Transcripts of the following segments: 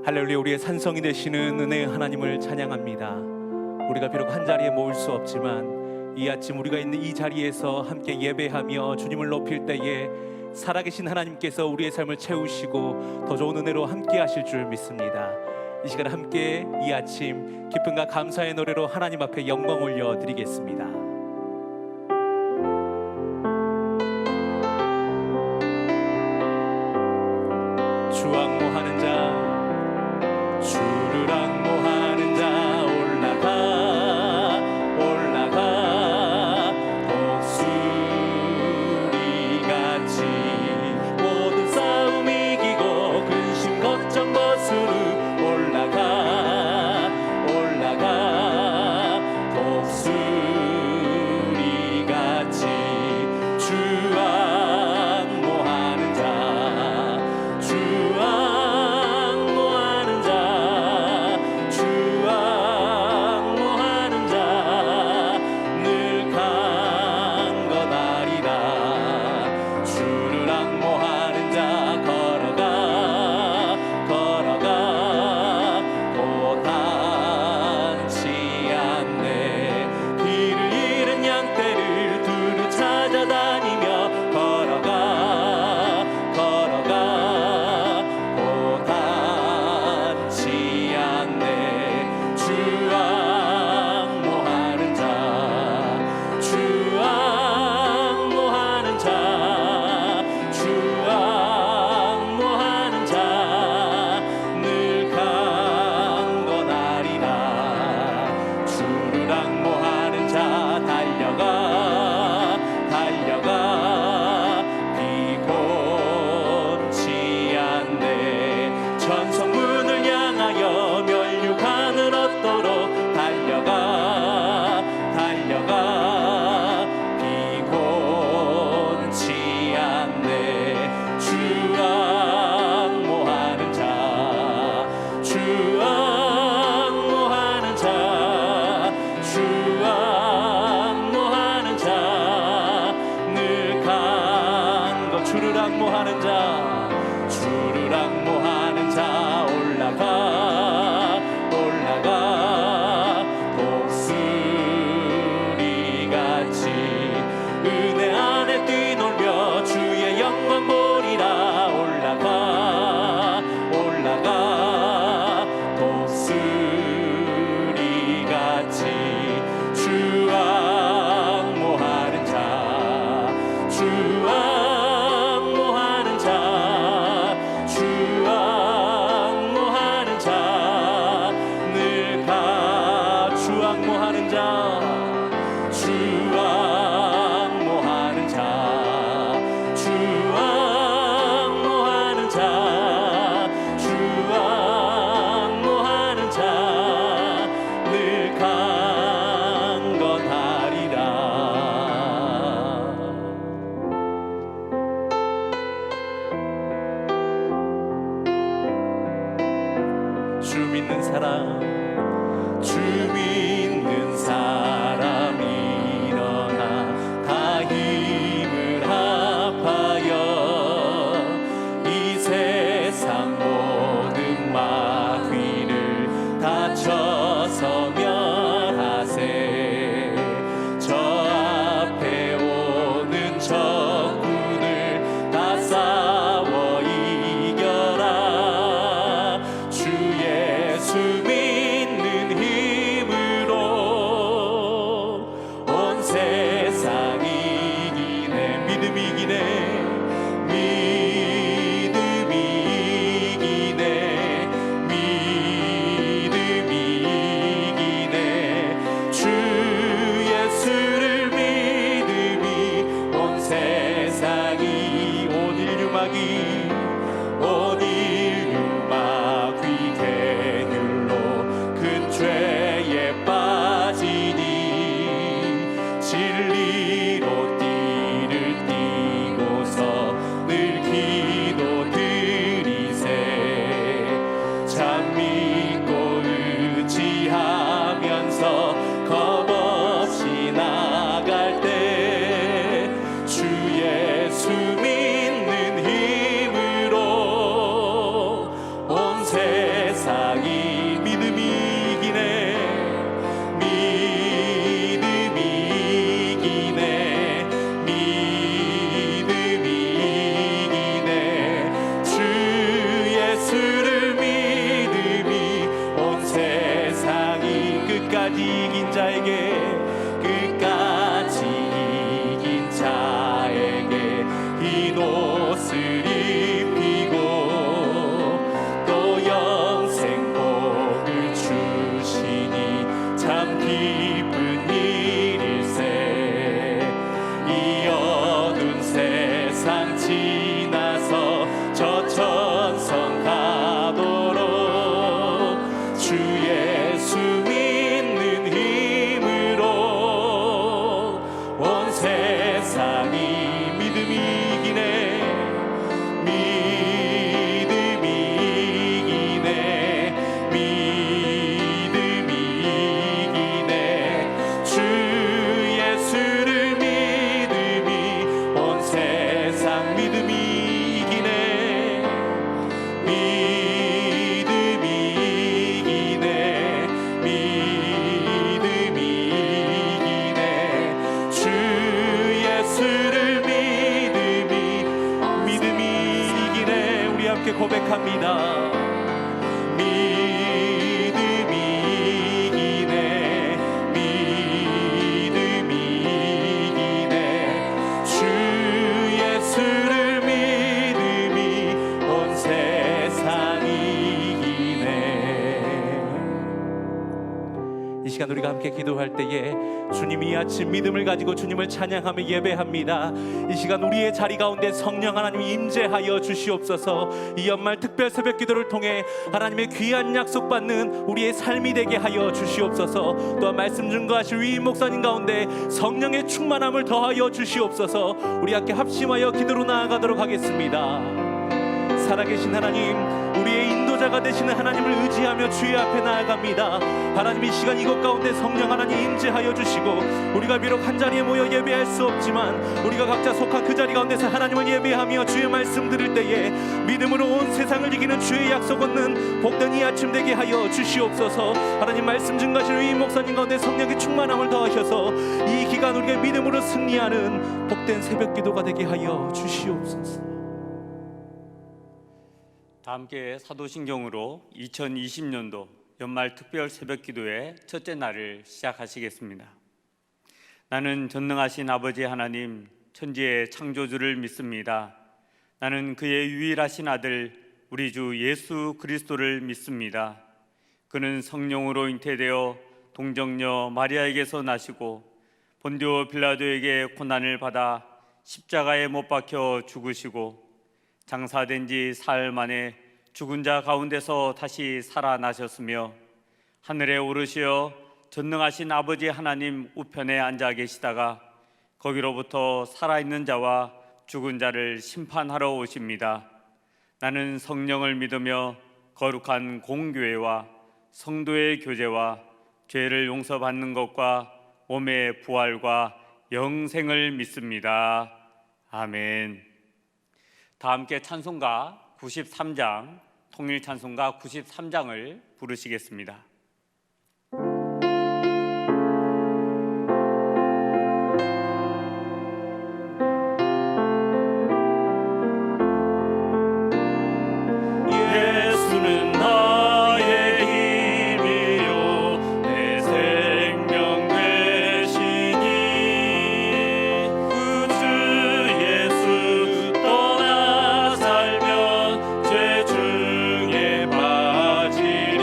할렐루야. 우리의 산성이 되시는 은혜의 하나님을 찬양합니다. 우리가 비록 한자리에 모일 수 없지만 이 아침 우리가 있는 이 자리에서 함께 예배하며 주님을 높일 때에 살아계신 하나님께서 우리의 삶을 채우시고 더 좋은 은혜로 함께 하실 줄 믿습니다. 이 시간 함께 이 아침 기쁨과 감사의 노래로 하나님 앞에 영광 올려드리겠습니다. 주 악모하는 자, 주를 악모하는 자 올라가 올라가 독수리같이 모든 싸움 이기고 근심 걱정 벗으로 올라가 올라가 독수리같이 주 악모하는 자, 주 악모하는 자, 주 악모하는 자 늘 강건하리라. 주를 악모하는 자 걸어가 걸어가 고단치 않네. 길을 잃은 양떼를 두루 찾아다니며 걸어가 걸어가 고단치 않네. 주 악모하는 자, 주 악모하는 자, 주 악모하는 자 늘 강건하리라. 주를 악모하는 자 달려가 달려가 비곤치 않네. 천성문을 향하여 멸류관을 얻도록 달려가 달려가 비곤치 않네. 주 악모하는 자, 주 악모하는 자, 주 악모하는 자 늘 강건. 주를 악모하는 자, 주를 악모하는 자 올라가 올라가 독수리같이 은혜 안에 뛰놀며 주의 영광 보리라. 올라가 올라가 독수리같이 주 악모하는 자, 주 악모하는 자, 주 악모하는 자 늘 주 악모하는 자, 주 악모하는 자, 주 악모하는 자, 주 악모하는 자 늘 강건하리라. 주 믿는 사람, 주 믿는 사람 일어나 다 힘을 합하여 이 세상 모든 마귀를 다 쳐서 멸하세. 저 앞에 오는 적군을 다 싸워 이겨라. 주 예수 믿는 힘으로 온 세상 이기네. 믿음 이기네. 믿음 이기네. 믿음 이기네. 주 예수를 믿음이 온 세상이 온 인류 마귀 온 인류 마귀 계율로 큰 죄에 빠지니 진리로 띠를 띠고서 늘 기도 드리세. 참 믿고 의지하면서 겁없이 나갈 때 주 예수 믿는 힘으로 온 세상 함께 고백합니다. 믿음이 이기네, 믿음이 이기네, 주 예수를 믿음이 온 세상이 이기네. 이 시간 우리가 함께 기도할 때에 주님이 이 아침 믿음을 가지고 주님을 찬양하며 예배합니다. 이 시간 우리의 자리 가운데 성령 하나님이 임재하여 주시옵소서. 이 연말 특별 새벽 기도를 통해 하나님의 귀한 약속 받는 우리의 삶이 되게 하여 주시옵소서. 또한 말씀 증거하실 위임 목사님 가운데 성령의 충만함을 더하여 주시옵소서. 우리 함께 합심하여 기도로 나아가도록 하겠습니다. 살아계신 하나님, 우리의 인도자가 되시는 하나님을 의지하며 주의 앞에 나아갑니다. 하나님, 이 시간 이곳 가운데 성령 하나님 임재하여 주시고, 우리가 비록 한 자리에 모여 예배할 수 없지만 우리가 각자 속한 그 자리 가운데서 하나님을 예배하며 주의 말씀 들을 때에 믿음으로 온 세상을 이기는 주의 약속 얻는 복된 이 아침 되게 하여 주시옵소서. 하나님, 말씀 증거하실 위임 목사님 가운데 성령의 충만함을 더하셔서 이 기간 우리가 믿음으로 승리하는 복된 새벽 기도가 되게 하여 주시옵소서. 다 함께 사도신경으로 2020년도 연말 특별 새벽기도의 첫째 날을 시작하시겠습니다. 나는 전능하신 아버지 하나님, 천지의 창조주를 믿습니다. 나는 그의 유일하신 아들 우리 주 예수 그리스도를 믿습니다. 그는 성령으로 잉태되어 동정녀 마리아에게서 나시고 본디오 빌라도에게 고난을 받아 십자가에 못 박혀 죽으시고 장사된 지 사흘 만에 죽은 자 가운데서 다시 살아나셨으며 하늘에 오르시어 전능하신 아버지 하나님 우편에 앉아 계시다가 거기로부터 살아있는 자와 죽은 자를 심판하러 오십니다. 나는 성령을 믿으며 거룩한 공교회와 성도의 교제와 죄를 용서받는 것과 몸의 부활과 영생을 믿습니다. 아멘. 다 함께 찬송가 93장, 통일 찬송가 93장을 부르시겠습니다. 예수는 나의 힘이요 내 생명 되시니 그 주 예수 떠나 살면 죄 중에 빠지리.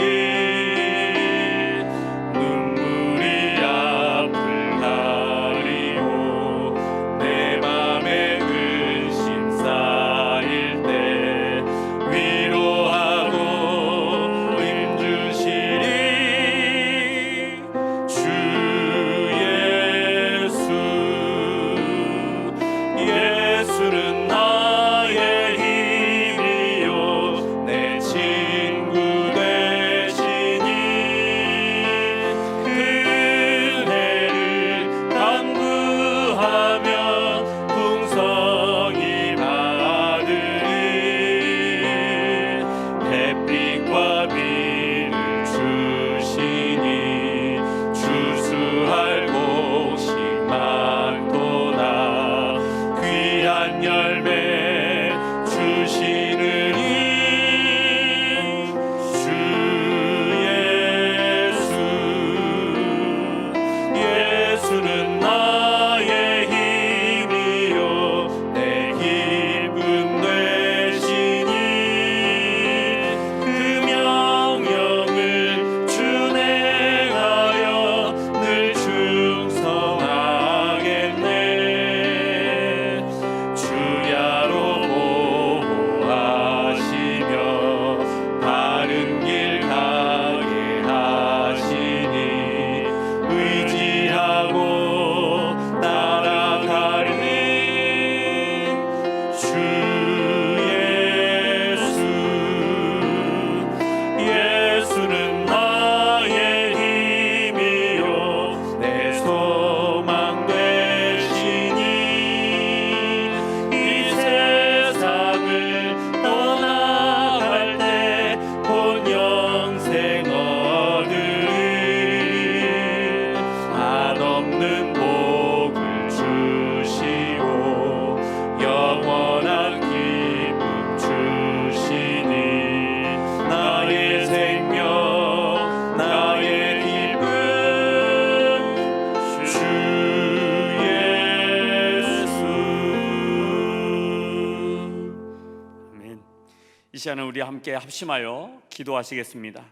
이 시간은 우리 함께 합심하여 기도하시겠습니다.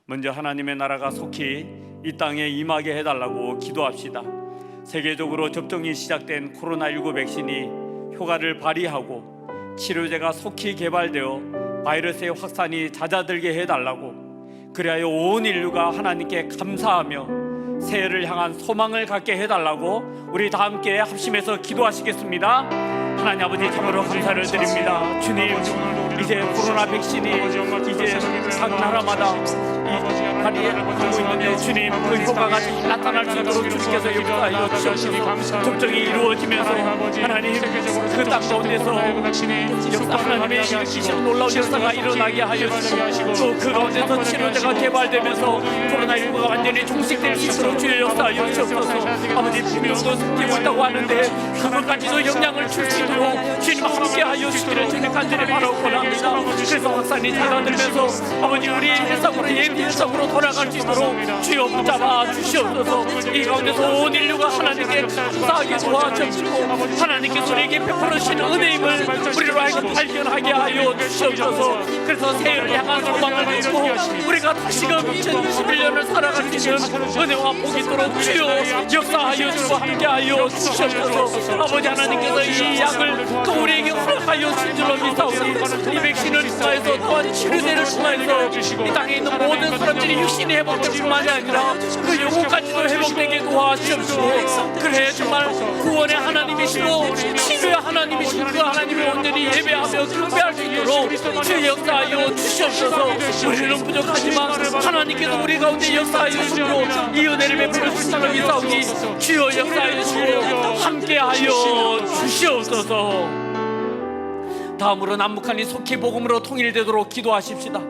먼저 하나님의 나라가 속히 이 땅에 임하게 해달라고 기도합시다. 세계적으로 접종이 시작된 코로나19 백신이 효과를 발휘하고 치료제가 속히 개발되어 바이러스의 확산이 잦아들게 해달라고, 그리하여 온 인류가 하나님께 감사하며 새해를 향한 소망을 갖게 해달라고 우리 다 함께 합심해서 기도하시겠습니다. 하나님 아버지, 참으로 감사를 드립니다. 주님, 이제 코로나 백신이 이제 각 나라마다 발휘하고 있는데 주님, 그 효과가 나타날 수 있도록 주님께서 역사하여 주셔서 접종이 이루어지면서 하나님 그 땅 가운데서 역사, 하나님의 일으키시는 놀라운 역사가 일어나게 하여 주시고, 또 그 가운데서 치료제가 개발되면서 코로나19가 완전히 종식될 수 있도록 주의 역사하여 주셔서 아버지, 분명도 생기고 있다고 하는데 그것까지도 영향을 줄 수 있도록 주님 함께하여 주시기를 주님 간절히 바라고 합니다. 그래서 확산이 잦아들면서 아버지, 우리 일상으로 일상으로 돌아갈 수 있도록 주여 붙잡아 주시옵소서. 이 가운데서 온 인류가 하나님께 감사하게 도와주시고 하나님께서 우리에게 베풀으시는 은혜임을 우리로 하여금 발견하게 하여 주시옵소서. 그래서 새해를 향한 소망을 갖고 우리가 다시금 2021년을 살아갈 수 있는 은혜와 복이 있도록 주여 역사하여 주고 함께하여 주시옵소서. 아버지 하나님께서 이 약을 또 우리에게 허락하여 주신 줄로 믿사오니 이 백신을 통하여서 또한 치료제를 통하여서 이 땅에 있는 모든 사람들이 육신이 회복될 뿐만이 아니라 그 영혼까지도 회복되게 도와주옵시고, 그래 정말 구원의 하나님이시고 치료의 하나님이신 그 하나님을 온전히 예배하며 경배할 수 있도록 주의 역사하여 주시옵소서. 우리는 부족하지만 하나님께서 우리 가운데 역사하여 주시고 이 은혜를 베풀어 주시는 믿사오니 주여 역사하여 주시고 함께하여 주시옵소서. 다음으로 남북한이 속히 복음으로 통일되도록 기도하십시다.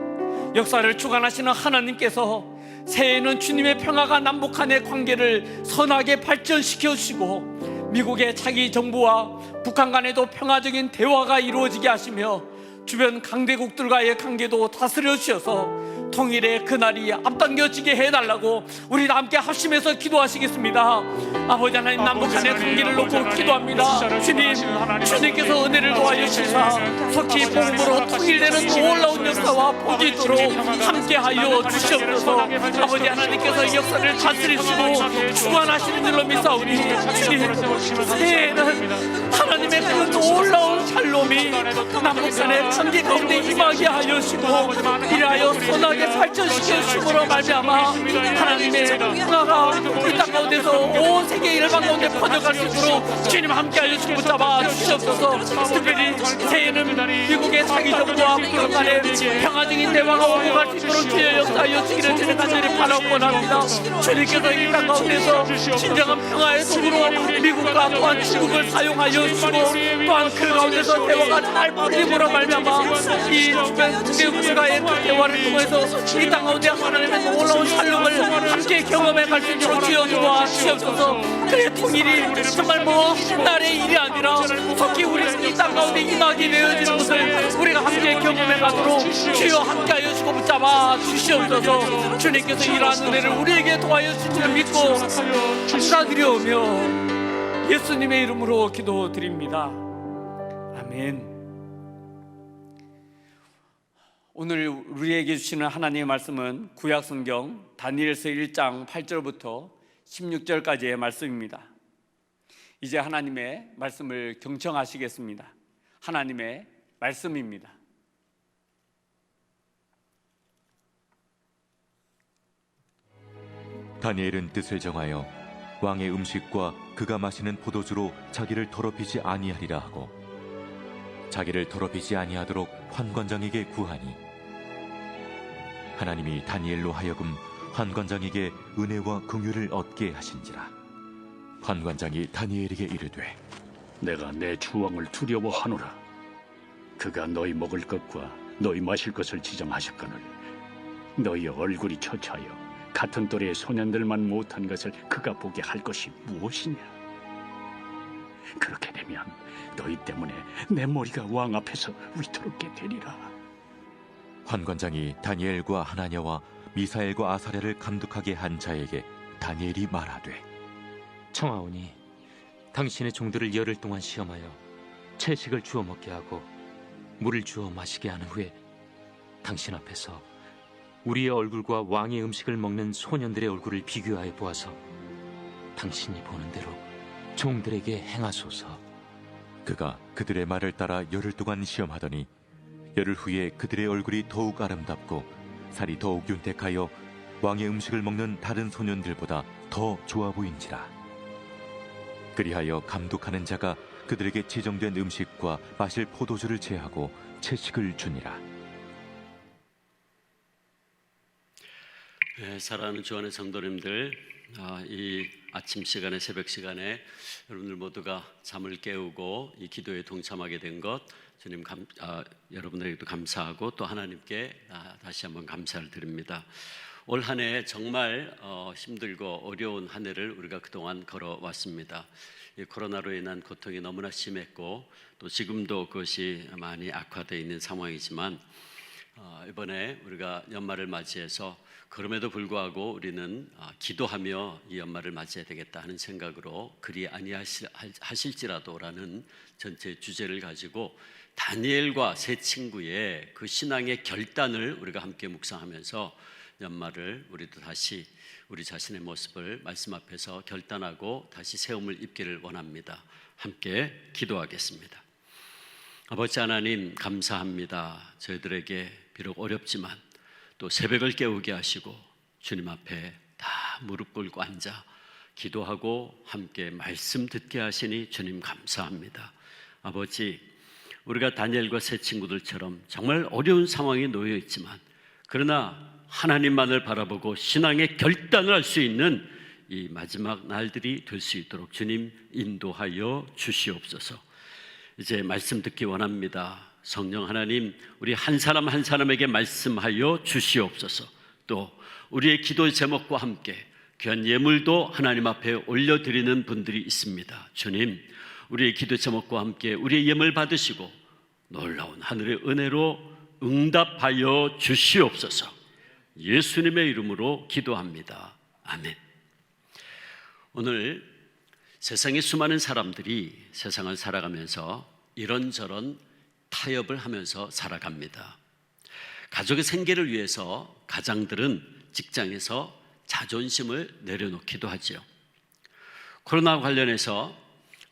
역사를 주관하시는 하나님께서 새해에는 주님의 평화가 남북한의 관계를 선하게 발전시켜 주시고 미국의 차기 정부와 북한 간에도 평화적인 대화가 이루어지게 하시며 주변 강대국들과의 관계도 다스려 주셔서 통일의 그날이 앞당겨지게 해달라고 우리 다 함께 합심해서 기도하시겠습니다. 아버지 하나님, 남북한의 관계를 놓고 기도합니다. 주님, 주님께서 은혜를 도와여 주시사 속히 복음으로 통일되는 놀라운 역사와 복이 있도록 함께하여 주시옵소서. 아버지 하나님께서 역사를 다스리시고 주관하시는 줄로 믿사오니 주님, 새해에는 하나님의 그 놀라운 샬롬이 남북한의 관계 가운데 임하게 하여 주시고 이라하여 선하게 발전시켜 주심으로 말미암아 하나님의 평화가 이 땅 가운데서 온 세계 일반 가운데 퍼져갈 수 있도록 주님 함께하여 주시고 붙잡아 주시옵소서. 특별히 새해에는 미국의 차기 정부와 북한 간에 평화적인 대화가 오고 갈 수 있도록 주의 역사하여 주기를 주님 간절히 바라고 원합니다. 주님께서 이 땅 가운데서 진정한 평화의 속으로 미국과 또한 중국을 사용하여 주시고 또한 그 가운데서 대화가 잘 풀림으로 말미암아 이 주변 국제국가의 대화를 통해서 이 땅 가운데 하나님의 놀라운 샬롬을 함께 경험해 갈 수 있도록 주여 도와주시옵소서. 그의 통일이 정말 뭐 한날의 일이 아니라 속히 우리 이 땅 가운데 임하게 되어지는 것을 우리가 함께 경험해 가도록 주여 함께하여 주시고 붙잡아 주시옵소서. 주님께서 이러한 은혜를 우리에게 도와여 주시를 믿고 감사드리오며 예수님의 이름으로 기도드립니다. 아멘. 오늘 우리에게 주시는 하나님의 말씀은 구약성경 다니엘서 1장 8절부터 16절까지의 말씀입니다. 이제 하나님의 말씀을 경청하시겠습니다. 하나님의 말씀입니다. 다니엘은 뜻을 정하여 왕의 음식과 그가 마시는 포도주로 자기를 더럽히지 아니하리라 하고 자기를 더럽히지 아니하도록 환관장에게 구하니 하나님이 다니엘로 하여금 환관장에게 은혜와 긍휼을 얻게 하신지라. 환관장이 다니엘에게 이르되 내가 내 주왕을 두려워하노라. 그가 너희 먹을 것과 너희 마실 것을 지정하셨거늘 너희 얼굴이 처차여 같은 또래의 소년들만 못한 것을 그가 보게 할 것이 무엇이냐. 그렇게 되면 너희 때문에 내 머리가 왕 앞에서 위태롭게 되리라. 환관장이 다니엘과 하나냐와 미사엘과 아사랴를 감독하게 한 자에게 다니엘이 말하되 청하오니 당신의 종들을 열흘 동안 시험하여 채식을 주어 먹게 하고 물을 주어 마시게 하는 후에 당신 앞에서 우리의 얼굴과 왕의 음식을 먹는 소년들의 얼굴을 비교하여 보아서 당신이 보는 대로 종들에게 행하소서. 그가 그들의 말을 따라 열흘 동안 시험하더니 열흘 후에 그들의 얼굴이 더욱 아름답고 살이 더욱 윤택하여 왕의 음식을 먹는 다른 소년들보다 더 좋아 보인지라. 그리하여 감독하는 자가 그들에게 지정된 음식과 마실 포도주를 제하고 채식을 주니라. 사랑하는 주 안의 성도님들, 이 아침 시간에, 새벽 시간에 여러분들 모두가 잠을 깨우고 이 기도에 동참하게 된 것 주님 여러분들에게도 감사하고 또 하나님께 다시 한번 감사를 드립니다. 올 한 해 정말 힘들고 어려운 한 해를 우리가 그동안 걸어왔습니다. 이 코로나로 인한 고통이 너무나 심했고 또 지금도 그것이 많이 악화되어 있는 상황이지만 이번에 우리가 연말을 맞이해서 그럼에도 불구하고 우리는 기도하며 이 연말을 맞이해야 되겠다 하는 생각으로 그리 아니하실지라도라는 전체 주제를 가지고 다니엘과 세 친구의 그 신앙의 결단을 우리가 함께 묵상하면서 연말을 우리도 다시 우리 자신의 모습을 말씀 앞에서 결단하고 다시 세움을 입기를 원합니다. 함께 기도하겠습니다. 아버지 하나님 감사합니다. 저희들에게 비록 어렵지만 또 새벽을 깨우게 하시고 주님 앞에 다 무릎 꿇고 앉아 기도하고 함께 말씀 듣게 하시니 주님 감사합니다. 아버지, 우리가 다니엘과 세 친구들처럼 정말 어려운 상황에 놓여 있지만 그러나 하나님만을 바라보고 신앙의 결단을 할 수 있는 이 마지막 날들이 될 수 있도록 주님 인도하여 주시옵소서. 이제 말씀 듣기 원합니다. 성령 하나님, 우리 한 사람 한 사람에게 말씀하여 주시옵소서. 또 우리의 기도 제목과 함께 귀한 예물도 하나님 앞에 올려드리는 분들이 있습니다. 주님, 우리의 기도 제목과 함께 우리의 예물 받으시고 놀라운 하늘의 은혜로 응답하여 주시옵소서. 예수님의 이름으로 기도합니다. 아멘. 오늘 세상의 수많은 사람들이 세상을 살아가면서 이런저런 타협을 하면서 살아갑니다. 가족의 생계를 위해서 가장들은 직장에서 자존심을 내려놓기도 하죠. 코로나 관련해서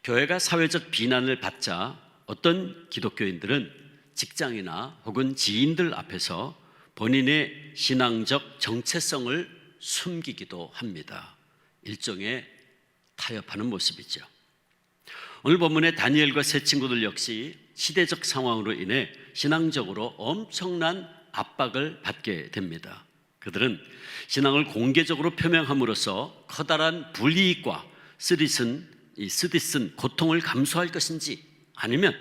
교회가 사회적 비난을 받자 어떤 기독교인들은 직장이나 혹은 지인들 앞에서 본인의 신앙적 정체성을 숨기기도 합니다. 일종의 타협하는 모습이죠. 오늘 본문의 다니엘과 세 친구들 역시 시대적 상황으로 인해 신앙적으로 엄청난 압박을 받게 됩니다. 그들은 신앙을 공개적으로 표명함으로써 커다란 불이익과 쓰디쓴 고통을 감수할 것인지 아니면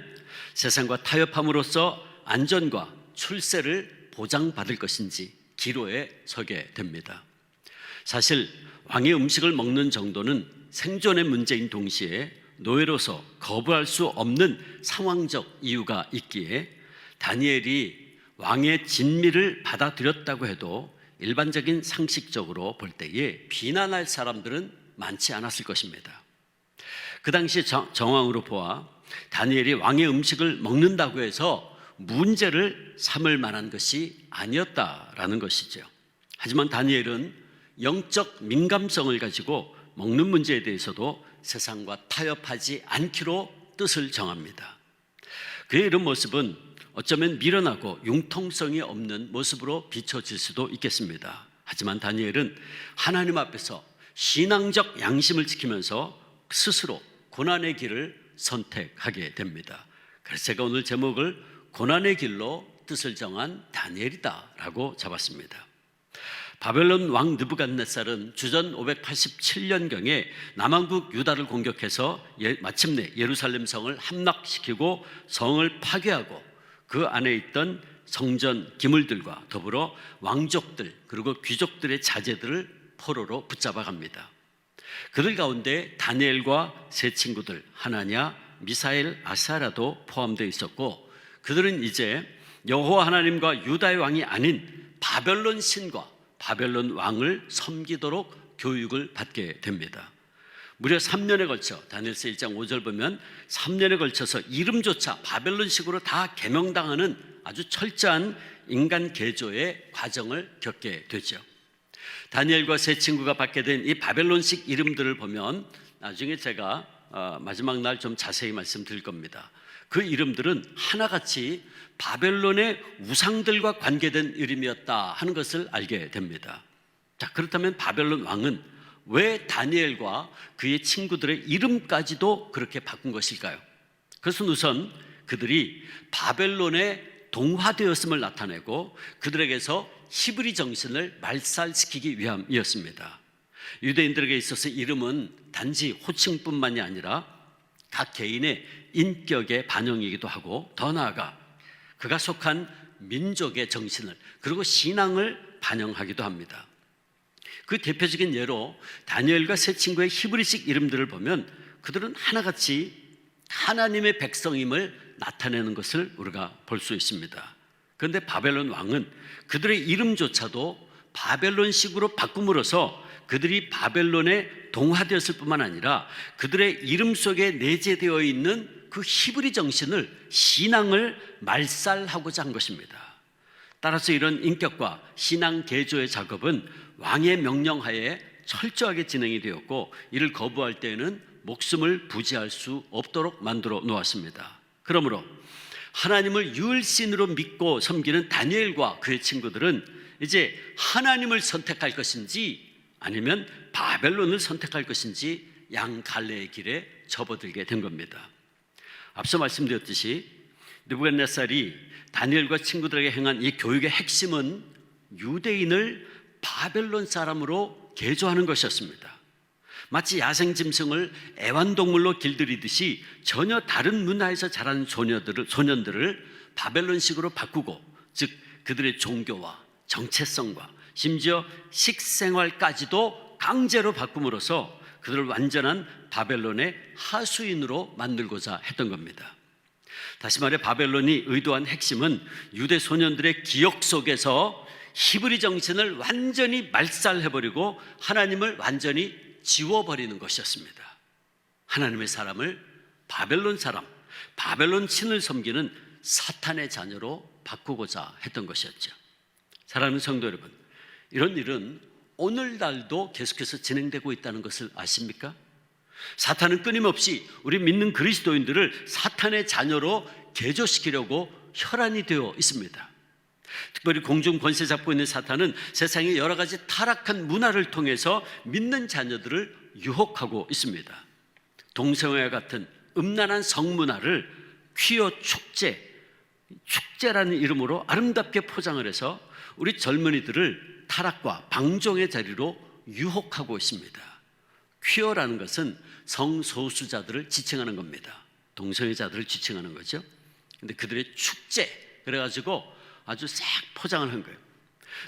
세상과 타협함으로써 안전과 출세를 보장받을 것인지 기로에 서게 됩니다. 사실 왕의 음식을 먹는 정도는 생존의 문제인 동시에 노예로서 거부할 수 없는 상황적 이유가 있기에 다니엘이 왕의 진미를 받아들였다고 해도 일반적인 상식적으로 볼 때에 비난할 사람들은 많지 않았을 것입니다. 그 당시 정황으로 보아 다니엘이 왕의 음식을 먹는다고 해서 문제를 삼을 만한 것이 아니었다라는 것이죠. 하지만 다니엘은 영적 민감성을 가지고 먹는 문제에 대해서도 세상과 타협하지 않기로 뜻을 정합니다. 그의 이런 모습은 어쩌면 미련하고 융통성이 없는 모습으로 비춰질 수도 있겠습니다. 하지만 다니엘은 하나님 앞에서 신앙적 양심을 지키면서 스스로 고난의 길을 선택하게 됩니다. 그래서 제가 오늘 제목을 고난의 길로 뜻을 정한 다니엘이다라고 잡았습니다. 바벨론 왕 느부갓네살은 주전 587년경에 남왕국 유다를 공격해서 마침내 예루살렘 성을 함락시키고 성을 파괴하고 그 안에 있던 성전 기물들과 더불어 왕족들 그리고 귀족들의 자제들을 포로로 붙잡아 갑니다. 그들 가운데 다니엘과 세 친구들 하나냐, 미사엘, 아사라도 포함되어 있었고 그들은 이제 여호와 하나님과 유다의 왕이 아닌 바벨론 신과 바벨론 왕을 섬기도록 교육을 받게 됩니다. 무려 3년에 걸쳐 다니엘서 1장 5절 보면 3년에 걸쳐서 이름조차 바벨론식으로 다 개명당하는 아주 철저한 인간 개조의 과정을 겪게 되죠. 다니엘과 세 친구가 받게 된 이 바벨론식 이름들을 보면 나중에 제가 마지막 날 좀 자세히 말씀드릴 겁니다. 그 이름들은 하나같이 바벨론의 우상들과 관계된 이름이었다 하는 것을 알게 됩니다. 자, 그렇다면 바벨론 왕은 왜 다니엘과 그의 친구들의 이름까지도 그렇게 바꾼 것일까요? 그것은 우선 그들이 바벨론에 동화되었음을 나타내고 그들에게서 히브리 정신을 말살시키기 위함이었습니다. 유대인들에게 있어서 이름은 단지 호칭뿐만이 아니라 각 개인의 인격의 반영이기도 하고 더 나아가 그가 속한 민족의 정신을 그리고 신앙을 반영하기도 합니다. 그 대표적인 예로 다니엘과 세 친구의 히브리식 이름들을 보면 그들은 하나같이 하나님의 백성임을 나타내는 것을 우리가 볼 수 있습니다. 그런데 바벨론 왕은 그들의 이름조차도 바벨론식으로 바꿈으로써 그들이 바벨론에 동화되었을 뿐만 아니라 그들의 이름 속에 내재되어 있는 그 히브리 정신을, 신앙을 말살하고자 한 것입니다. 따라서 이런 인격과 신앙 개조의 작업은 왕의 명령하에 철저하게 진행이 되었고 이를 거부할 때에는 목숨을 부지할 수 없도록 만들어 놓았습니다. 그러므로 하나님을 유일신으로 믿고 섬기는 다니엘과 그의 친구들은 이제 하나님을 선택할 것인지 아니면 바벨론을 선택할 것인지 양갈래의 길에 접어들게 된 겁니다. 앞서 말씀드렸듯이 느부갓네살이 다니엘과 친구들에게 행한 이 교육의 핵심은 유대인을 바벨론 사람으로 개조하는 것이었습니다. 마치 야생짐승을 애완동물로 길들이듯이 전혀 다른 문화에서 자라는 소년들을 바벨론식으로 바꾸고, 즉 그들의 종교와 정체성과 심지어 식생활까지도 강제로 바꿈으로써 그들을 완전한 바벨론의 하수인으로 만들고자 했던 겁니다. 다시 말해 바벨론이 의도한 핵심은 유대 소년들의 기억 속에서 히브리 정신을 완전히 말살해버리고 하나님을 완전히 지워버리는 것이었습니다. 하나님의 사람을 바벨론 사람, 바벨론 신을 섬기는 사탄의 자녀로 바꾸고자 했던 것이었죠. 사랑하는 성도 여러분, 이런 일은 오늘날도 계속해서 진행되고 있다는 것을 아십니까? 사탄은 끊임없이 우리 믿는 그리스도인들을 사탄의 자녀로 개조시키려고 혈안이 되어 있습니다. 특별히 공중 권세 잡고 있는 사탄은 세상의 여러 가지 타락한 문화를 통해서 믿는 자녀들을 유혹하고 있습니다. 동성애와 같은 음란한 성문화를 퀴어 축제라는 이름으로 아름답게 포장을 해서 우리 젊은이들을 타락과 방종의 자리로 유혹하고 있습니다. 퀴어라는 것은 성소수자들을 지칭하는 겁니다. 동성애자들을 지칭하는 거죠. 근데 그들의 축제, 그래가지고 아주 싹 포장을 한 거예요.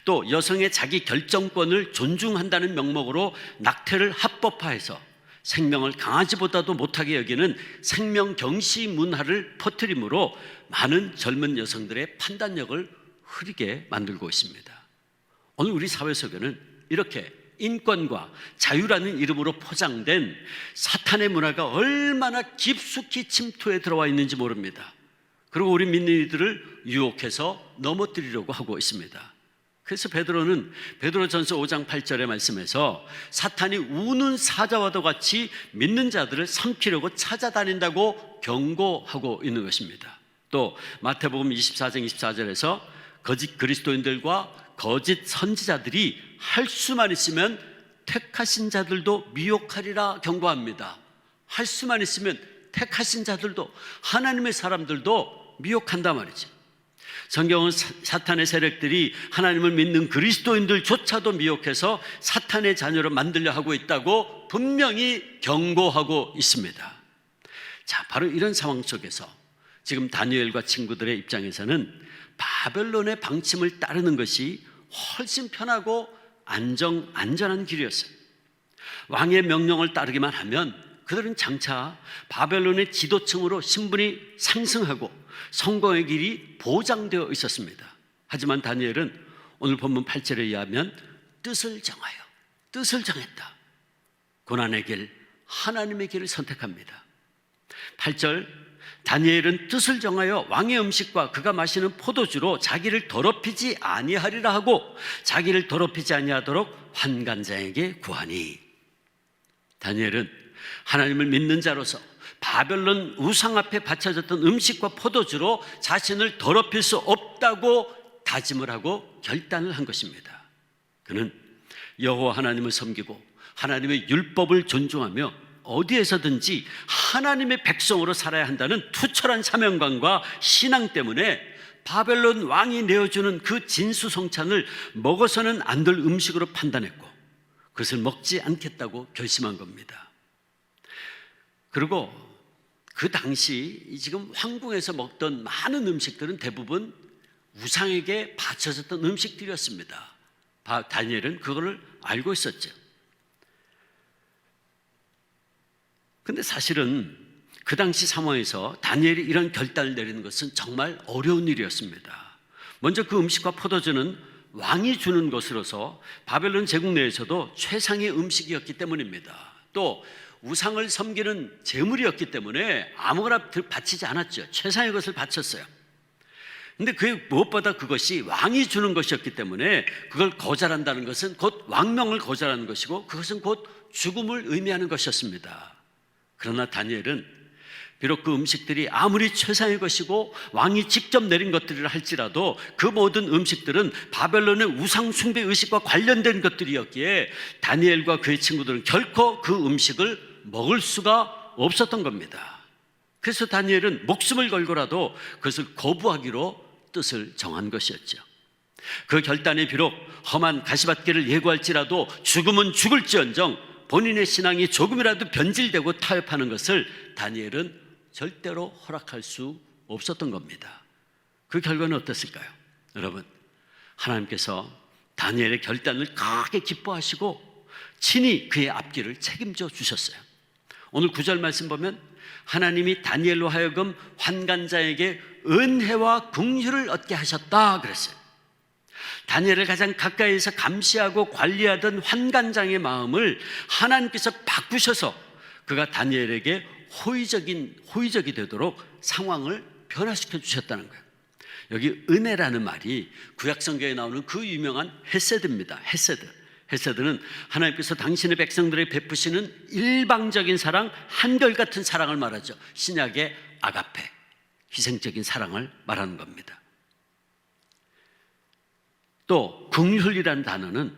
또 여성의 자기 결정권을 존중한다는 명목으로 낙태를 합법화해서 생명을 강아지보다도 못하게 여기는 생명경시 문화를 퍼뜨림으로 많은 젊은 여성들의 판단력을 흐리게 만들고 있습니다. 오늘 우리 사회 속에는 이렇게 인권과 자유라는 이름으로 포장된 사탄의 문화가 얼마나 깊숙이 침투해 들어와 있는지 모릅니다. 그리고 우리 믿는 이들을 유혹해서 넘어뜨리려고 하고 있습니다. 그래서 베드로는 베드로전서 5장 8절의 말씀에서 사탄이 우는 사자와도 같이 믿는 자들을 삼키려고 찾아다닌다고 경고하고 있는 것입니다. 또 마태복음 24장 24절에서 거짓 그리스도인들과 거짓 선지자들이 할 수만 있으면 택하신 자들도 미혹하리라 경고합니다. 할 수만 있으면 택하신 자들도, 하나님의 사람들도 미혹한단 말이죠. 성경은 사탄의 세력들이 하나님을 믿는 그리스도인들조차도 미혹해서 사탄의 자녀로 만들려 하고 있다고 분명히 경고하고 있습니다. 자, 바로 이런 상황 속에서 지금 다니엘과 친구들의 입장에서는 바벨론의 방침을 따르는 것이 훨씬 편하고 안전한 길이었어요. 왕의 명령을 따르기만 하면 그들은 장차 바벨론의 지도층으로 신분이 상승하고 성공의 길이 보장되어 있었습니다. 하지만 다니엘은 오늘 본문 8절에 의하면 뜻을 정했다. 고난의 길, 하나님의 길을 선택합니다. 8절, 다니엘은 뜻을 정하여 왕의 음식과 그가 마시는 포도주로 자기를 더럽히지 아니하리라 하고 자기를 더럽히지 아니하도록 환관장에게 구하니. 다니엘은 하나님을 믿는 자로서 바벨론 우상 앞에 바쳐졌던 음식과 포도주로 자신을 더럽힐 수 없다고 다짐을 하고 결단을 한 것입니다. 그는 여호와 하나님을 섬기고 하나님의 율법을 존중하며 어디에서든지 하나님의 백성으로 살아야 한다는 투철한 사명감과 신앙 때문에 바벨론 왕이 내어주는 그 진수성찬을 먹어서는 안 될 음식으로 판단했고 그것을 먹지 않겠다고 결심한 겁니다. 그리고 그 당시 지금 황궁에서 먹던 많은 음식들은 대부분 우상에게 바쳐졌던 음식들이었습니다. 다니엘은 그거를 알고 있었죠. 근데 사실은 그 당시 상황에서 다니엘이 이런 결단을 내리는 것은 정말 어려운 일이었습니다. 먼저 그 음식과 포도주는 왕이 주는 것으로서 바벨론 제국 내에서도 최상의 음식이었기 때문입니다. 또 우상을 섬기는 제물이었기 때문에 아무거나 바치지 않았죠. 최상의 것을 바쳤어요. 근데 그 무엇보다 그것이 왕이 주는 것이었기 때문에 그걸 거절한다는 것은 곧 왕명을 거절하는 것이고 그것은 곧 죽음을 의미하는 것이었습니다. 그러나 다니엘은 비록 그 음식들이 아무리 최상의 것이고 왕이 직접 내린 것들이라 할지라도 그 모든 음식들은 바벨론의 우상 숭배 의식과 관련된 것들이었기에 다니엘과 그의 친구들은 결코 그 음식을 먹을 수가 없었던 겁니다. 그래서 다니엘은 목숨을 걸고라도 그것을 거부하기로 뜻을 정한 것이었죠. 그 결단이 비록 험한 가시밭길을 예고할지라도 죽음은 죽을지언정 본인의 신앙이 조금이라도 변질되고 타협하는 것을 다니엘은 절대로 허락할 수 없었던 겁니다. 그 결과는 어땠을까요? 여러분, 하나님께서 다니엘의 결단을 크게 기뻐하시고 친히 그의 앞길을 책임져 주셨어요. 오늘 9절 말씀 보면 하나님이 다니엘로 하여금 환관자에게 은혜와 긍휼을 얻게 하셨다 그랬어요. 다니엘을 가장 가까이에서 감시하고 관리하던 환관장의 마음을 하나님께서 바꾸셔서 그가 다니엘에게 호의적이 되도록 상황을 변화시켜 주셨다는 거예요. 여기 은혜라는 말이 구약성경에 나오는 그 유명한 헤세드입니다. 헤세드는 하나님께서 당신의 백성들에게 베푸시는 일방적인 사랑, 한결같은 사랑을 말하죠. 신약의 아가페, 희생적인 사랑을 말하는 겁니다. 또 긍휼이라는 단어는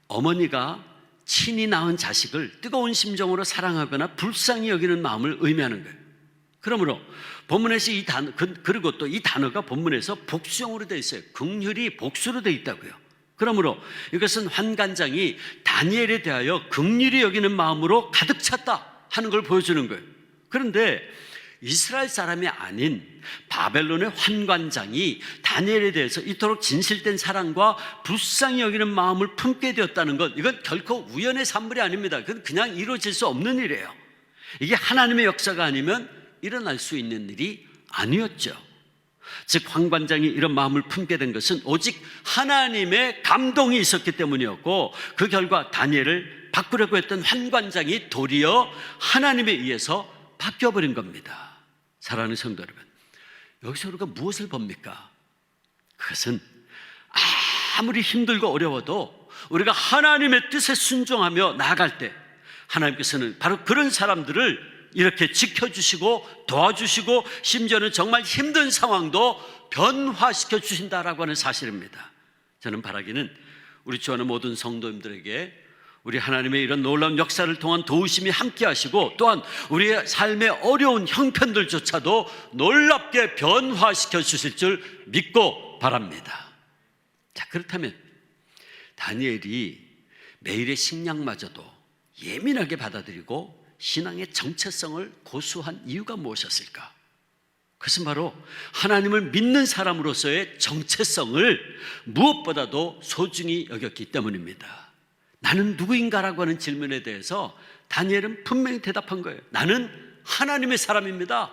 어머니가 친히 낳은 자식을 뜨거운 심정으로 사랑하거나 불쌍히 여기는 마음을 의미하는 거예요. 그러므로 본문에서 이 단어, 그리고 또 이 단어가 본문에서 복수형으로 되어 있어요. 긍휼이 복수로 되어 있다고요. 그러므로 이것은 환관장이 다니엘에 대하여 긍휼히 여기는 마음으로 가득 찼다 하는 걸 보여주는 거예요. 그런데 이스라엘 사람이 아닌 바벨론의 환관장이 다니엘에 대해서 이토록 진실된 사랑과 불쌍히 여기는 마음을 품게 되었다는 것, 이건 결코 우연의 산물이 아닙니다. 그건 그냥 이루어질 수 없는 일이에요. 이게 하나님의 역사가 아니면 일어날 수 있는 일이 아니었죠. 즉 환관장이 이런 마음을 품게 된 것은 오직 하나님의 감동이 있었기 때문이었고 그 결과 다니엘을 바꾸려고 했던 환관장이 도리어 하나님에 의해서 바뀌어버린 겁니다. 사랑하는 성도 여러분, 여기서 우리가 무엇을 봅니까? 그것은 아무리 힘들고 어려워도 우리가 하나님의 뜻에 순종하며 나아갈 때 하나님께서는 바로 그런 사람들을 이렇게 지켜주시고 도와주시고 심지어는 정말 힘든 상황도 변화시켜 주신다라고 하는 사실입니다. 저는 바라기는 우리 주하는 모든 성도님들에게 우리 하나님의 이런 놀라운 역사를 통한 도우심이 함께 하시고 또한 우리의 삶의 어려운 형편들조차도 놀랍게 변화시켜 주실 줄 믿고 바랍니다. 자, 그렇다면 다니엘이 매일의 식량마저도 예민하게 받아들이고 신앙의 정체성을 고수한 이유가 무엇이었을까? 그것은 바로 하나님을 믿는 사람으로서의 정체성을 무엇보다도 소중히 여겼기 때문입니다. 나는 누구인가라고 하는 질문에 대해서 다니엘은 분명히 대답한 거예요. 나는 하나님의 사람입니다.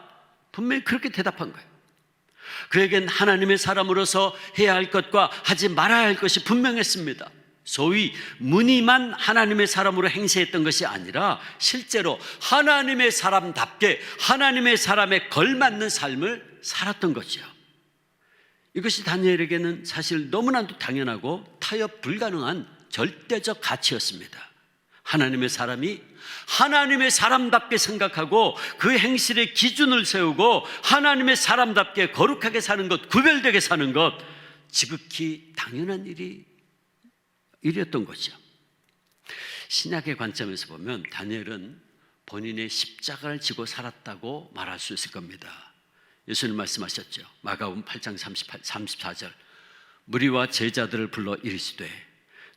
분명히 그렇게 대답한 거예요. 그에겐 하나님의 사람으로서 해야 할 것과 하지 말아야 할 것이 분명했습니다. 소위 무늬만 하나님의 사람으로 행세했던 것이 아니라 실제로 하나님의 사람답게 하나님의 사람에 걸맞는 삶을 살았던 거죠. 이것이 다니엘에게는 사실 너무나도 당연하고 타협 불가능한 절대적 가치였습니다. 하나님의 사람이 하나님의 사람답게 생각하고 그 행실의 기준을 세우고 하나님의 사람답게 거룩하게 사는 것, 구별되게 사는 것, 지극히 당연한 일이었던 거죠. 신약의 관점에서 보면 다니엘은 본인의 십자가를 지고 살았다고 말할 수 있을 겁니다. 예수님 말씀하셨죠. 마가복음 8장 34절 무리와 제자들을 불러 이르시되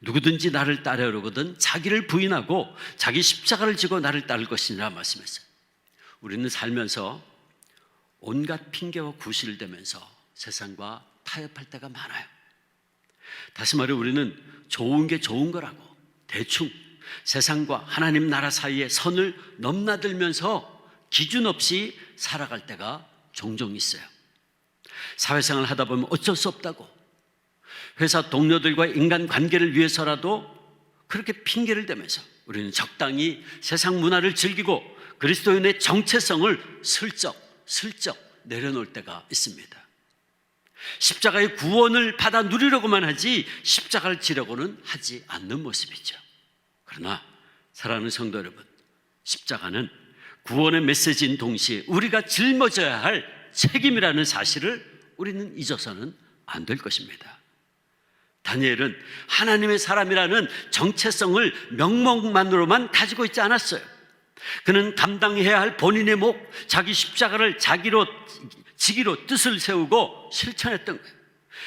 누구든지 나를 따르려거든 자기를 부인하고 자기 십자가를 지고 나를 따를 것이니라 말씀했어요. 우리는 살면서 온갖 핑계와 구실을 대면서 세상과 타협할 때가 많아요. 다시 말해 우리는 좋은 게 좋은 거라고 대충 세상과 하나님 나라 사이에 선을 넘나들면서 기준 없이 살아갈 때가 종종 있어요. 사회생활을 하다 보면 어쩔 수 없다고 회사 동료들과 인간관계를 위해서라도 그렇게 핑계를 대면서 우리는 적당히 세상 문화를 즐기고 그리스도인의 정체성을 슬쩍 내려놓을 때가 있습니다. 십자가의 구원을 받아 누리려고만 하지 십자가를 지려고는 하지 않는 모습이죠. 그러나 사랑하는 성도 여러분, 십자가는 구원의 메시지인 동시에 우리가 짊어져야 할 책임이라는 사실을 우리는 잊어서는 안 될 것입니다. 다니엘은 하나님의 사람이라는 정체성을 명목만으로만 가지고 있지 않았어요. 그는 감당해야 할 본인의 목, 자기 십자가를 지기로 뜻을 세우고 실천했던 거예요.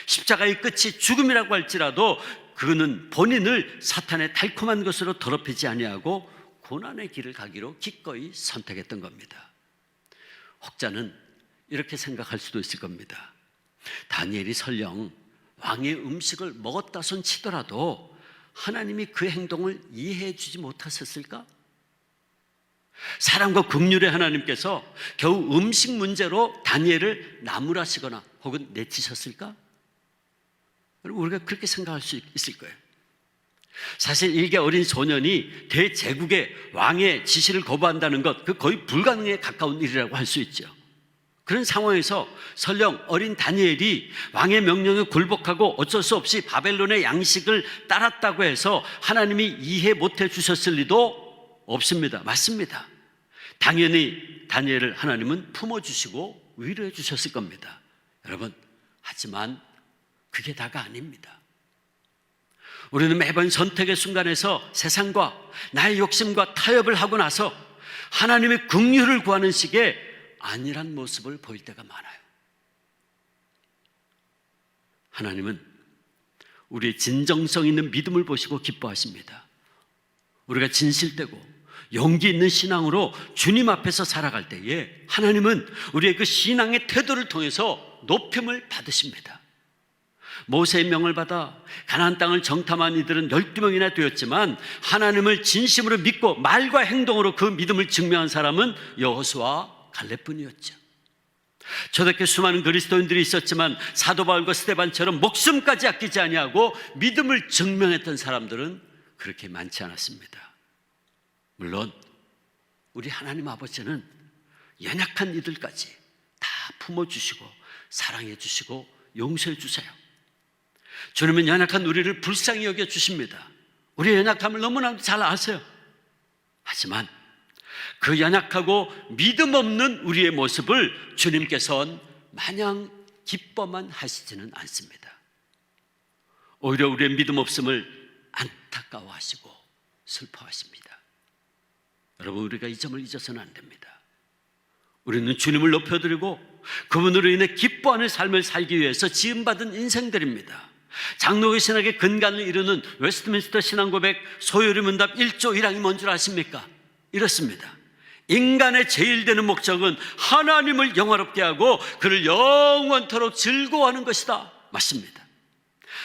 십자가의 끝이 죽음이라고 할지라도 그는 본인을 사탄의 달콤한 것으로 더럽히지 아니하고 고난의 길을 가기로 기꺼이 선택했던 겁니다. 혹자는 이렇게 생각할 수도 있을 겁니다. 다니엘이 설령 왕의 음식을 먹었다 손 치더라도 하나님이 그 행동을 이해해 주지 못하셨을까? 사랑과 긍휼의 하나님께서 겨우 음식 문제로 다니엘을 나무라시거나 혹은 내치셨을까? 우리가 그렇게 생각할 수 있을 거예요. 사실 일개 어린 소년이 대제국의 왕의 지시를 거부한다는 것, 그 거의 불가능에 가까운 일이라고 할 수 있죠. 그런 상황에서 설령 어린 다니엘이 왕의 명령에 굴복하고 어쩔 수 없이 바벨론의 양식을 따랐다고 해서 하나님이 이해 못해 주셨을 리도 없습니다. 맞습니다. 당연히 다니엘을 하나님은 품어주시고 위로해 주셨을 겁니다. 여러분, 하지만 그게 다가 아닙니다. 우리는 매번 선택의 순간에서 세상과 나의 욕심과 타협을 하고 나서 하나님의 긍휼을 구하는 식의 안일한 모습을 보일 때가 많아요. 하나님은 우리의 진정성 있는 믿음을 보시고 기뻐하십니다. 우리가 진실되고 용기 있는 신앙으로 주님 앞에서 살아갈 때에 하나님은 우리의 그 신앙의 태도를 통해서 높임을 받으십니다. 모세의 명을 받아 가나안 땅을 정탐한 이들은 12명이나 되었지만 하나님을 진심으로 믿고 말과 행동으로 그 믿음을 증명한 사람은 여호수아와 갈렙뿐이었죠. 초대교회 수많은 그리스도인들이 있었지만 사도 바울과 스데반처럼 목숨까지 아끼지 아니하고 믿음을 증명했던 사람들은 그렇게 많지 않았습니다. 물론 우리 하나님 아버지는 연약한 이들까지 다 품어주시고 사랑해 주시고 용서해 주세요. 주님은 연약한 우리를 불쌍히 여겨주십니다. 우리의 연약함을 너무나도 잘 아세요. 하지만 그 연약하고 믿음 없는 우리의 모습을 주님께서는 마냥 기뻐만 하시지는 않습니다. 오히려 우리의 믿음 없음을 안타까워하시고 슬퍼하십니다. 여러분, 우리가 이 점을 잊어서는 안 됩니다. 우리는 주님을 높여드리고 그분으로 인해 기뻐하는 삶을 살기 위해서 지음받은 인생들입니다. 장로교 신학의 근간을 이루는 웨스트민스터 신앙고백 소요리 문답 1조 1항이 뭔 줄 아십니까? 이렇습니다. 인간의 제일 되는 목적은 하나님을 영화롭게 하고 그를 영원토록 즐거워하는 것이다. 맞습니다.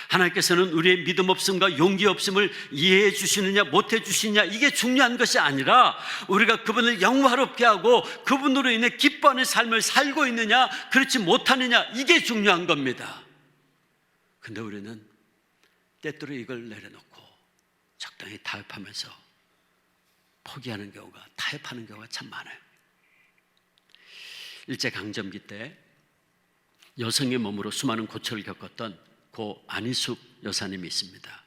하나님께서는 우리의 믿음 없음과 용기 없음을 이해해 주시느냐 못해 주시느냐 이게 중요한 것이 아니라 우리가 그분을 영화롭게 하고 그분으로 인해 기뻐하는 삶을 살고 있느냐 그렇지 못하느냐 이게 중요한 겁니다. 근데 우리는 때때로 이걸 내려놓고 적당히 타협하면서 포기하는 경우가, 타협하는 경우가 참 많아요. 일제강점기 때 여성의 몸으로 수많은 고초를 겪었던 고 안희숙 여사님이 있습니다.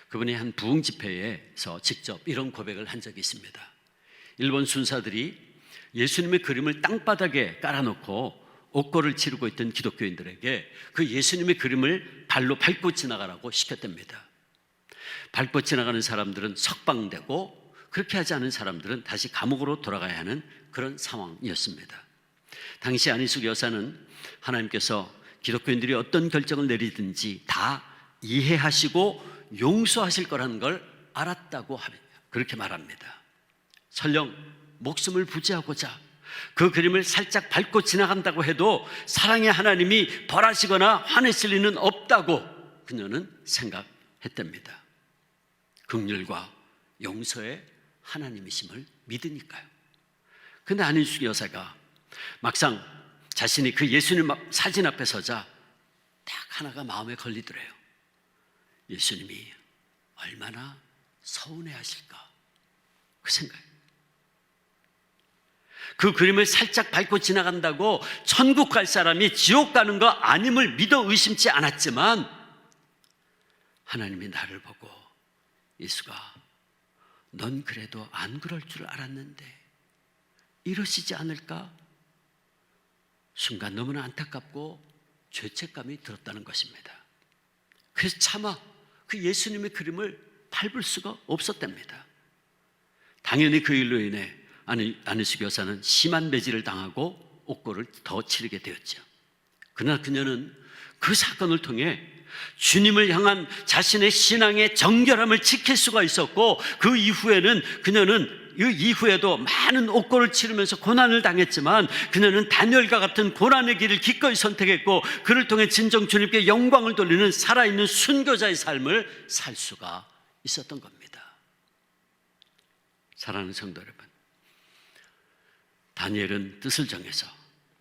그분이 한 부흥 집회에서 직접 이런 고백을 한 적이 있습니다. 일본 순사들이 예수님의 그림을 땅바닥에 깔아놓고 옥고를 치르고 있던 기독교인들에게 그 예수님의 그림을 발로 밟고 지나가라고 시켰답니다. 밟고 지나가는 사람들은 석방되고, 그렇게 하지 않은 사람들은 다시 감옥으로 돌아가야 하는 그런 상황이었습니다. 당시 안희숙 여사는 하나님께서 기독교인들이 어떤 결정을 내리든지 다 이해하시고 용서하실 거라는 걸 알았다고 그렇게 말합니다. 설령 목숨을 부지하고자 그 그림을 살짝 밟고 지나간다고 해도 사랑의 하나님이 벌하시거나 화내실 리는 없다고 그녀는 생각했답니다. 긍휼과 용서의 하나님이심을 믿으니까요. 그런데 안희숙 여사가 막상 자신이 그 예수님 사진 앞에 서자 딱 하나가 마음에 걸리더래요. 예수님이 얼마나 서운해하실까, 그 생각이에요. 그 그림을 살짝 밟고 지나간다고 천국 갈 사람이 지옥 가는 거 아님을 믿어 의심치 않았지만, 하나님이 나를 보고 예수가 넌 그래도 안 그럴 줄 알았는데 이러시지 않을까? 순간 너무나 안타깝고 죄책감이 들었다는 것입니다. 그래서 차마 그 예수님의 그림을 밟을 수가 없었답니다. 당연히 그 일로 인해 안희숙 여사는 심한 매질을 당하고 옥고를 더 치르게 되었죠. 그러나 그녀는 그 사건을 통해 주님을 향한 자신의 신앙의 정결함을 지킬 수가 있었고, 그 이후에는 그녀는 이 이후에도 많은 옥고를 치르면서 고난을 당했지만 그녀는 다니엘과 같은 고난의 길을 기꺼이 선택했고, 그를 통해 진정 주님께 영광을 돌리는 살아있는 순교자의 삶을 살 수가 있었던 겁니다. 사랑하는 성도 여러분, 다니엘은 뜻을 정해서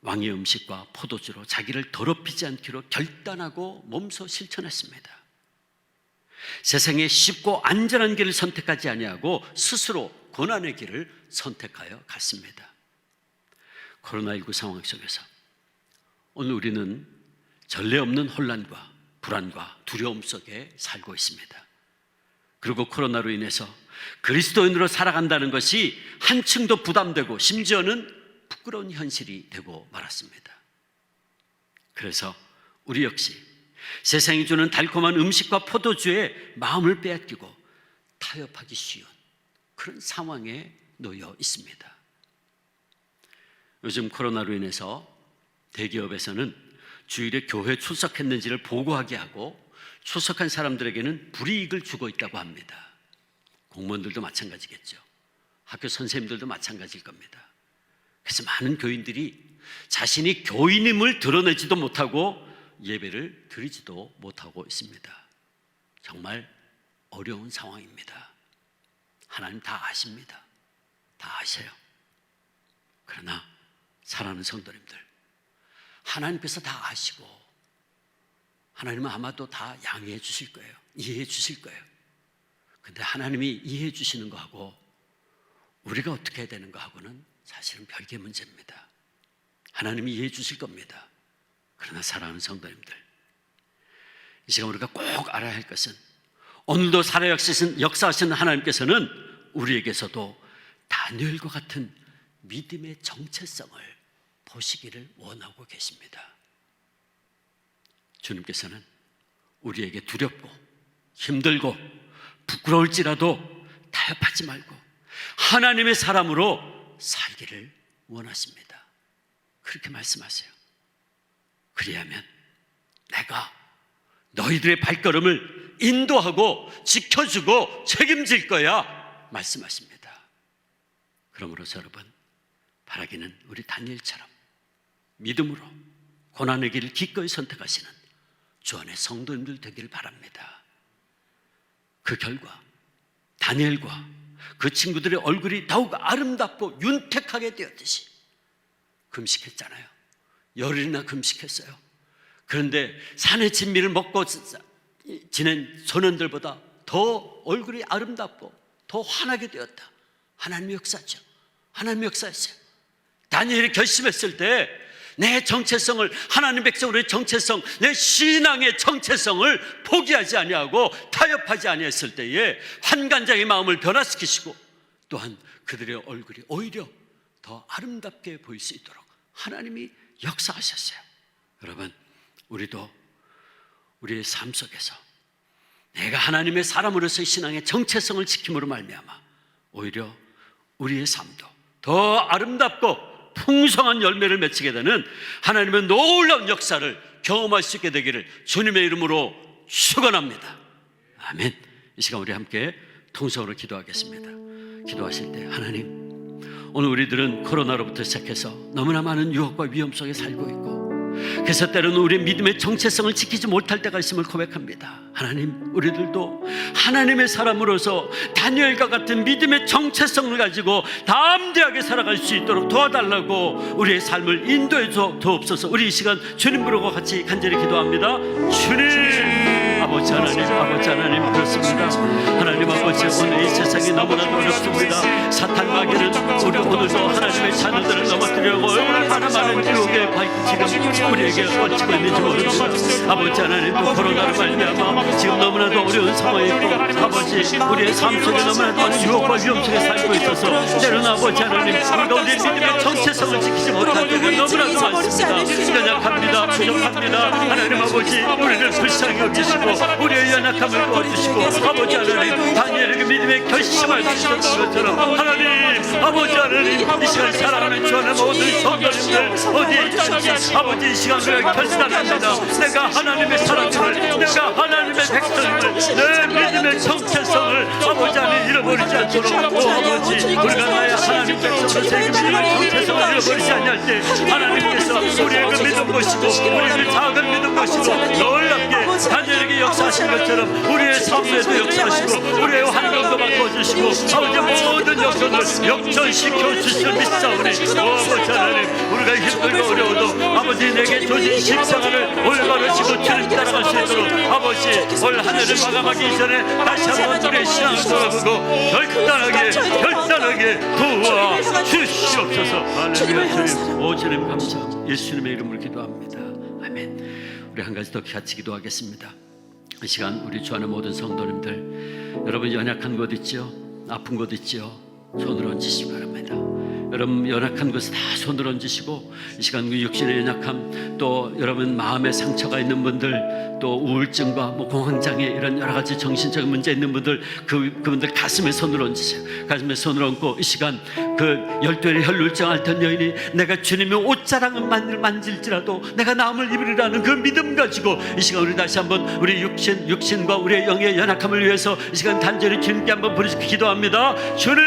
왕의 음식과 포도주로 자기를 더럽히지 않기로 결단하고 몸소 실천했습니다. 세상에 쉽고 안전한 길을 선택하지 아니하고 스스로 고난의 길을 선택하여 갔습니다. 코로나19 상황 속에서 오늘 우리는 전례 없는 혼란과 불안과 두려움 속에 살고 있습니다. 그리고 코로나로 인해서 그리스도인으로 살아간다는 것이 한층 더 부담되고 심지어는 부끄러운 현실이 되고 말았습니다. 그래서 우리 역시 세상이 주는 달콤한 음식과 포도주에 마음을 빼앗기고 타협하기 쉬운 그런 상황에 놓여 있습니다. 요즘 코로나로 인해서 대기업에서는 주일에 교회 출석했는지를 보고하게 하고 출석한 사람들에게는 불이익을 주고 있다고 합니다. 공무원들도 마찬가지겠죠. 학교 선생님들도 마찬가지일 겁니다. 그래서 많은 교인들이 자신이 교인임을 드러내지도 못하고 예배를 드리지도 못하고 있습니다. 정말 어려운 상황입니다. 하나님 다 아십니다. 다 아셔요. 그러나 사랑하는 성도님들, 하나님께서 다 아시고 하나님은 아마도 다 양해해 주실 거예요. 이해해 주실 거예요. 근데 하나님이 이해해 주시는 거하고 우리가 어떻게 해야 되는 거하고는 사실은 별개 문제입니다. 하나님이 이해해 주실 겁니다. 그러나 사랑하는 성도님들, 이 시간 우리가 꼭 알아야 할 것은 오늘도 살아 역사하시는 하나님께서는 우리에게서도 다니엘과 같은 믿음의 정체성을 보시기를 원하고 계십니다. 주님께서는 우리에게 두렵고 힘들고 부끄러울지라도 타협하지 말고 하나님의 사람으로 살기를 원하십니다. 그렇게 말씀하세요. 그리하면 내가 너희들의 발걸음을 인도하고 지켜주고 책임질 거야 말씀하십니다. 그러므로 여러분, 바라기는 우리 다니엘처럼 믿음으로 고난의 길을 기꺼이 선택하시는 주 안의 성도님들 되기를 바랍니다. 그 결과 다니엘과 그 친구들의 얼굴이 더욱 아름답고 윤택하게 되었듯이 금식했잖아요. 열흘이나 금식했어요. 그런데 산의 진미를 먹고 지낸 소년들보다 더 얼굴이 아름답고 더 환하게 되었다. 하나님의 역사죠. 하나님의 역사였어요. 다니엘이 결심했을 때 내 정체성을, 하나님 백성으로의 정체성, 내 신앙의 정체성을 포기하지 아니하고 타협하지 아니했을 때에 환관장의 마음을 변화시키시고 또한 그들의 얼굴이 오히려 더 아름답게 보일 수 있도록 하나님이 역사하셨어요. 여러분, 우리도 우리의 삶 속에서 내가 하나님의 사람으로서의 신앙의 정체성을 지킴으로 말미암아 오히려 우리의 삶도 더 아름답고 풍성한 열매를 맺히게 되는 하나님의 놀라운 역사를 경험할 수 있게 되기를 주님의 이름으로 축원합니다. 아멘. 이 시간 우리 함께 통성으로 기도하겠습니다. 기도하실 때 하나님, 오늘 우리들은 코로나로부터 시작해서 너무나 많은 유혹과 위험 속에 살고 있고 그래서 때로는 우리의 믿음의 정체성을 지키지 못할 때가 있음을 고백합니다. 하나님, 우리들도 하나님의 사람으로서 다니엘과 같은 믿음의 정체성을 가지고 담대하게 살아갈 수 있도록 도와달라고 우리의 삶을 인도해 주옵소서. 우리 이 시간 주님 부르고 같이 간절히 기도합니다. 주님, 아버지 하나님, 아버지 하나님, 그렇습니다. 하나님 아버지, 오늘 이 세상이 너무나도 어렵습니다. 사탄 마귀는 우리 오늘도 하나님의 자녀들을 넘어뜨리려고 얼마나 많은 유혹에 지금 우리에게 뻗치고 있는지 모릅니다. 아버지 하나님, 또 코로나로 말미암아 지금 너무나도 어려운 상황이 있고 아버지, 우리의 삶 속에 너무나도 많은 유혹과 위험 속에 살고 있어서 때로는 아버지 하나님, 우리가 우리의 믿음의 정체성을 지키지 못할 때가 너무나도 많습니다. 연약합니다. 부족합니다. 하나님 아버지, 우리를 불쌍히 여기시고 우리의 연약함을 도와주시고 아버지 하나님, 다니엘에게 믿음의 결심을 주셨던 것처럼 하나님 아버지 하나님, 이 시간 사랑하는 주 안에 모든 성도님들 어디에 있든지 아버지, 이 시간 우리가 결단합니다. 내가 하나님의 사람임을, 내가 하나님의 백성임을, 내 믿음의 정체성을 아버지 하나님 잃어버리지 않도록 아버지, 우리가 나의 하나님 백성으로서의 그 믿음의 정체성을 잃어버리지 않을 때 하나님께서 우리의 그 믿음 보시고 우리의 그 작은 믿음 보시고 놀랍게 다니엘에게 역사하신 것처럼 우리의 삶에도 역사하시고 우리의 환경도 바꿔주시고 아버지 모든 역전을 역전시켜 주실 믿사오니 아버지 하나님, 우리가 힘들고 어려워도 아버지 내게 조진 십자가를 올바로 지고 주님 따라갈 수 있도록 아버지, 올 한 해를 마감하기 전에 다시 한번 우리의 신앙을 돌아보고 결단하게 도와주시옵소서. 할렐루야. 주님, 오 주님 감사합니다. 예수님의 이름으로 기도합니다. 아멘. 우리 한 가지 더 같이 기도하겠습니다. 이 시간 우리 주 안의 모든 성도님들, 여러분 연약한 곳 있지요? 아픈 곳 있지요? 손을 얹으시기 바랍니다. 여러분 연약한 것을 다 손을 얹으시고 이 시간 그 육신의 연약함, 또 여러분 마음의 상처가 있는 분들, 또 우울증과 공황장애 이런 여러 가지 정신적인 문제 있는 분들, 그분들 가슴에 손을 얹으세요. 가슴에 손을 얹고 이 시간 그 12일의 혈루증 앓던 여인이 내가 주님의 옷자락을 만질지라도 내가 나음을 입으리라는 그 믿음 가지고 이 시간 우리 다시 한번 우리 육신과 우리의 영의 연약함을 위해서 이 시간 단절히 주님께 한번 부르짖고 기도합니다. 주님,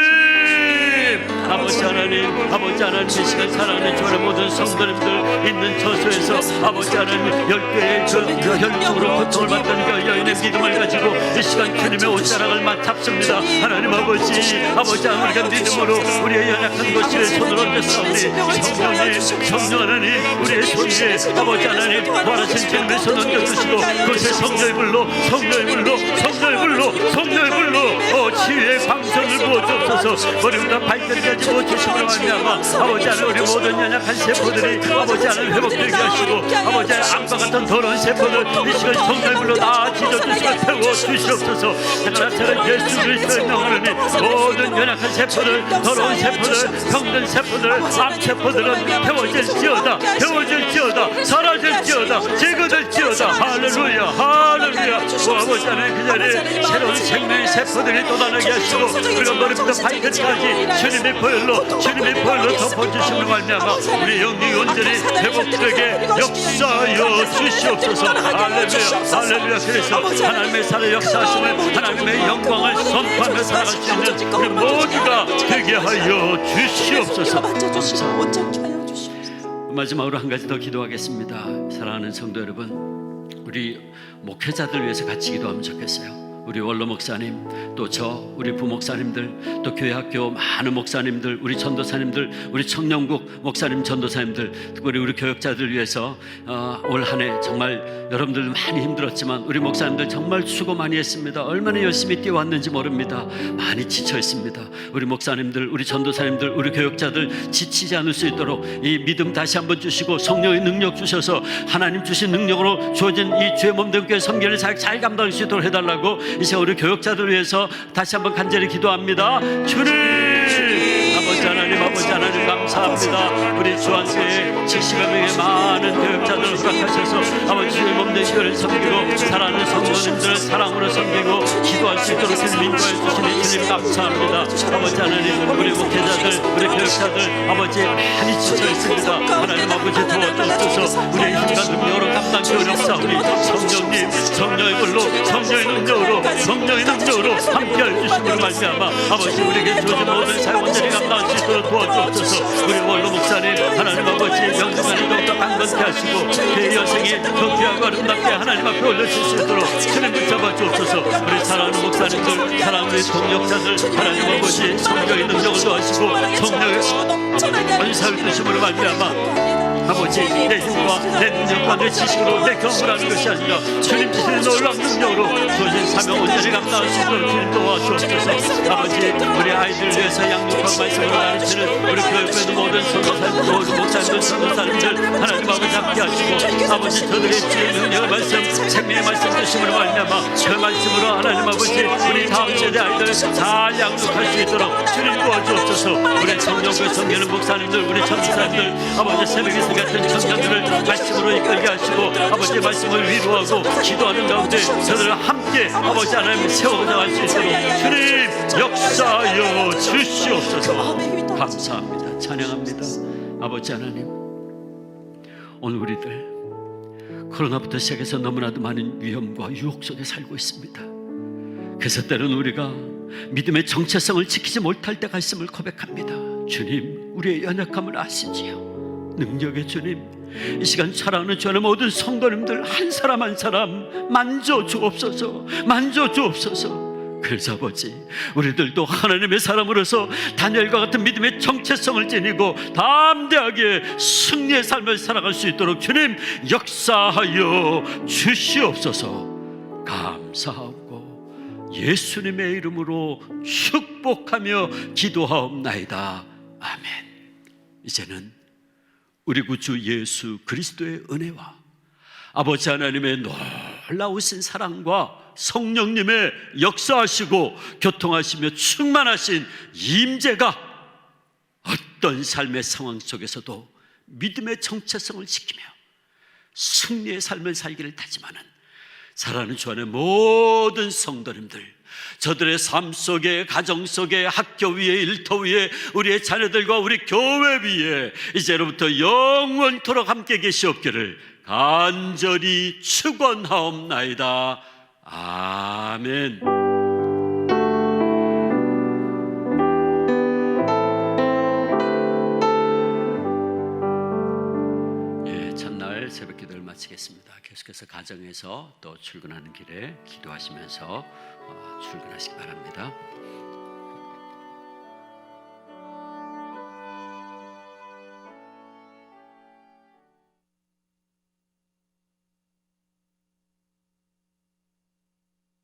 아버지 하나님, 아버지 하나님, 이 시간 사랑하는 주의 모든 성도님들 있는 저소에서 아버지 하나님, 10개의 그 혈루증으로 고통을 받던 그 여인의 믿음을 가지고 이 시간 주님의 옷자락을 잡습니다. 하나님 아버지, 아버지 하나님, 우리가 믿음으로 우리의 연약한 것에 손을 얹었사오니 성령 하나님, 우리의 손 위에 아버지 하나님 부활하신 주님의 손 얹어주시고 그것에 성령의 불로 치유의 광선을 부어주옵소서. 머리부터 발끝까지 부어주시므로 말미암아 아버지 하나님, 우리 모든 연약한 세포들이 아버지 하나님 회복되게 하시고 아버지 하나님, 암과 같은 더러운 세포들 이 시간 성령의 불로 다 찢어주시고 태워주시옵소서. 나처럼 예수 그리스도의 명하노니 모든 연약한 세포들, 더러운 세포들, 병든 세포들, 암 세포들은 태워질지어다, 사라질지어다, 제거될지어다. 할렐루야, 할렐루야. 아버지 하나님, 그 자리에 새로운 생명의 세포들이 돋아나게 하시고 우리가 머리부터 발끝까지 주님의 보혈로 덮어주심으로 말미암아 우리 영이 온전히 회복되게 역사하여 주시옵소서. 할렐루야, 할렐루야. 그래서 하나님의 살을 역사하심을, 하나님의 영광을 선포하며 살아갈 수 있는 우리 모두가 되게 하여 주시옵소서. 마지막으로 한 가지 더 기도하겠습니다. 사랑하는 성도 여러분, 우리 목회자들 위해서 같이 기도하면 좋겠어요. 우리 원로 목사님, 또 우리 부목사님들, 또 교회 학교 많은 목사님들, 우리 전도사님들, 우리 청년국 목사님, 전도사님들, 특별히 우리 교역자들 위해서 올 한 해 정말 여러분들 많이 힘들었지만 우리 목사님들 정말 수고 많이 했습니다. 얼마나 열심히 뛰어왔는지 모릅니다. 많이 지쳐 있습니다. 우리 목사님들, 우리 전도사님들, 우리 교역자들 지치지 않을 수 있도록 이 믿음 다시 한번 주시고 성령의 능력 주셔서 하나님 주신 능력으로 주어진 이 주의 몸된 교회 섬기를 잘 감당할 수 있도록 해달라고 이제 우리 교역자들 위해서 다시 한번 간절히 기도합니다. 주님, 아버지 하나님 감사합니다. 우리 주한교회 70여 명의 많은 교역자들을 허락하셔서 아버지 주의 몸된 교회를 섬기고 사랑하는 성도님들을 사랑으로 섬기고 기도할 수 있도록 주님 인도해 주시니 주님 감사합니다. 아버지 하나님, 우리 목회자들, 우리 교역자들 아버지 많이 지쳐 있습니다. 하나님 아버지 도와주셔서 우리의 힘과 능력으로 감당하기 어렵사오니 성령님, 성령의 불로, 성령의 능력으로 함께할 주심으로 말미암아 아버지 우리에게 주어진 모든 사역원들이 감당할 수 있도록 도와주옵소서. 우리 원로 목사님 하나님 아버지 영생하는 더욱더 강건케 하시고 그 여생이 더 귀하고 아름답게 하나님 앞에 올려줄 수 있도록 주님 붙잡아 주옵소서. 우리 사랑하는 목사님들, 사랑하는 우리 동역자들 하나님 아버지 성령의 능력을 더하시고 성령의 안사를 주심으로 말미암아 아버지 내 힘과 내 능력과 내 지식으로 내 경험하는 것이 아니라 주님 주시는 놀라운 능력으로 주어진 사명 온전히 감당할 수 있도록 주님 도와주옵소서. 아버지 우리 아이들을 위해서 양육한 말씀을 가르치는 우리 교육에도 모든 선교사님들, 모든 목사님들, 선교사님들 하나님 아버지 함께 하시고 아버지 저들의 주의 능력의 말씀, 생명의 말씀 주심으로 말미암아 그 말씀으로 하나님 아버지 우리 다음 세대 아이들 잘 양육할 수 있도록 주님 도와주옵소서. 우리 청년교회 섬기는 목사님들, 우리 전도사님들 아버지 새벽에 같은 청년들을 말씀으로 이끌게 하시고 아버지의 말씀을 위로하고 기도하는 가운데 저들을 함께 아버지 하나님 세워나갈 수 있도록 주님 역사하여 주시옵소서. 감사합니다. 찬양합니다. 아버지 하나님, 오늘 우리들 코로나부터 시작해서 너무나도 많은 위험과 유혹 속에 살고 있습니다. 그래서 때로는 우리가 믿음의 정체성을 지키지 못할 때가 있음을 고백합니다. 주님, 우리의 연약함을 아시지요. 능력의 주님, 이 시간 사랑하는 주의 모든 성도님들 한 사람 한 사람 만져주옵소서. 그래서 아버지 우리들도 하나님의 사람으로서 다니엘과 같은 믿음의 정체성을 지니고 담대하게 승리의 삶을 살아갈 수 있도록 주님 역사하여 주시옵소서. 감사하고 예수님의 이름으로 축복하며 기도하옵나이다. 아멘. 이제는 우리 구주 예수 그리스도의 은혜와 아버지 하나님의 놀라우신 사랑과 성령님의 역사하시고 교통하시며 충만하신 임재가 어떤 삶의 상황 속에서도 믿음의 정체성을 지키며 승리의 삶을 살기를 다짐하는 사랑하는 주 안의 모든 성도님들, 저들의 삶 속에, 가정 속에, 학교 위에, 일터 위에, 우리의 자녀들과 우리 교회 위에 이제로부터 영원토록 함께 계시옵기를 간절히 축원하옵나이다. 아멘. 첫날 새벽 기도를 마치겠습니다. 계속해서 가정에서 또 출근하는 길에 기도하시면서 출근하시기 바랍니다.